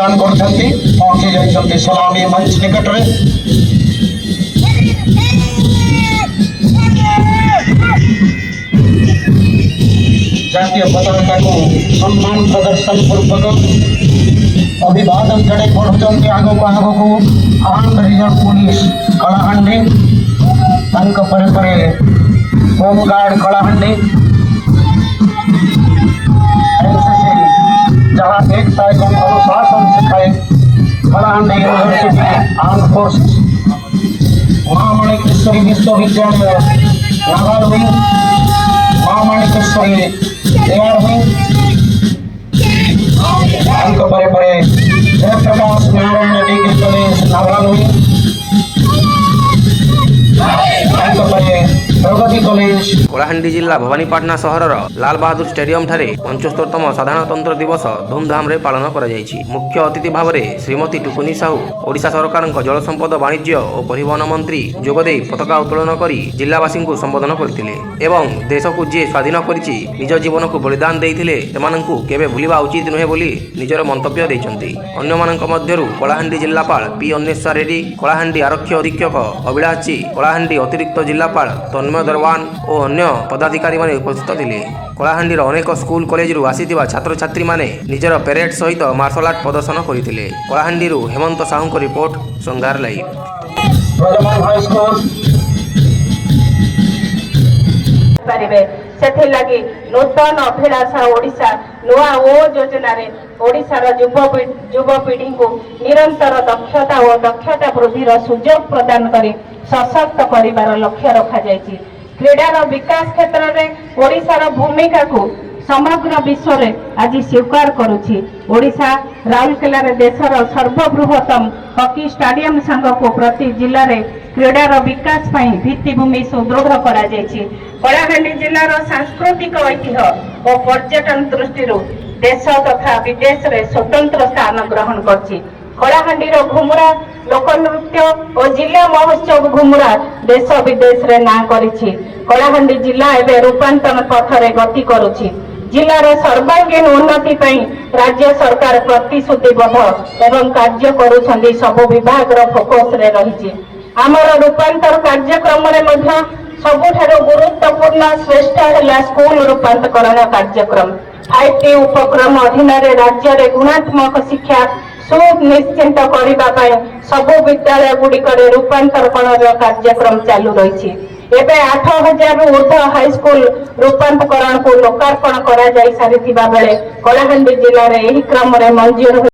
प्रदान कर सलामी मंच निकट में जातीय पताका को सम्मान प्रदर्शन पूर्वक अभिवादन जड़े बढ़ुंट आग को armed reserve police Kalahandi home guard Kalahandi NCC जहाँ एकता एवं अनुशासन सिखाए Kalahandi university armed forces Mahamanikeshwari विश्वविद्यालय naval wing Mahamanikeshwari air wing Jayaprakash Narayan degree college naval wing Kalahandi जिला भवानीपाटना सहर लाल बहादुर स्टेडियम ठारे 75तम साधारणतंत्र दिवस धूमधाम रे पालन करा जायछि। मुख्य अतिथि भाव में श्रीमती टुकुनी साहू ओडिशा सरकार जल संपद वाणिज्य और परिवहन मंत्री जोगदे पताका उत्तोलन कर जिलावासी को संबोधन करथिले एवं देश को जे स्वाधीन करिछि निज जीवन को बलिदान देइथिले सेमानंकु केबे भूलिबा उचित नुहे बोली निजर मंतव्य दैछन्ति। अन्यमानंक मध्यरु कलाहांडी जिलापाल पी अन्वेषा रेड्डी, कलाहांडी आरक्षी अधीक्षक अभिलाषी, कलाहांडी अतिरिक्त जिलापाल तन्मय दरवान और अन्य पदाधिकारी माने उपस्थित थिले। कलाहांडी अनेक स्कूल कॉलेज आसीथिबा छात्र छात्री माने निजर पेरेड सहित मार्शल आर्ट प्रदर्शन करथिले। कलाहांडी हेमंत साहू को रिपोर्ट संगार लाइव। लगी नूतन अभिलाषा ओडिशा नुआ ओ योजना रे ओडिशार युवपीढ़ी को निरंतर दक्षता और दक्षता वृद्धि सुजोग प्रदान करी सशक्त करिवार लक्ष्य रखा जायछि। क्रीडार विकास क्षेत्र में ओडिशार भूमिका को समग्र विश्व में आज स्वीकार करुछि। ओडिशा राउरकेला रे देशर सर्वबृहत्तम हॉकी स्टेडियम संघ को प्रति जिले में क्रीडार विकास पई भित्तिभूमि सुदृढ़ करा जायछि। कलाहांडी जिलार सांस्कृतिक ऐतिह्य और पर्यटन दृष्टि देश तथा विदेश में स्वतंत्र स्थान ग्रहण करछि। कलाहांडीर घुमुरा लोकनृत्य और जिला महोत्सव घुमुरा देश विदेश रे ना करिछि। कलाहांडी जिला एवं रूपांतरण पथरे गति करुछि। जिलार सर्वांगीन उन्नति पई राज्य सरकार प्रतिश्रुतिबद्ध एवं कार्य करुछन्ति। सबु विभाग रो फोकस रे रहिछि। आमर रूपांतर कार्यक्रम रे मध्य सबुठारो गुरुत्वपूर्ण श्रेष्ठ है स्कूल रूपांतरण कार्यक्रम। 5T उपक्रम अधीन राज्य में गुणात्मक शिक्षा सुनिश्चित करने सबु विद्यालय गुड़िक रूपांतरण कार्यक्रम चालू रही। एवं 8000 ऊर्ध्व हाईस्कूल रूपांतरण को लोकार्पण करा जाई सारिथिबा बेले कलाहांडी जिले में यही क्रम मंजूर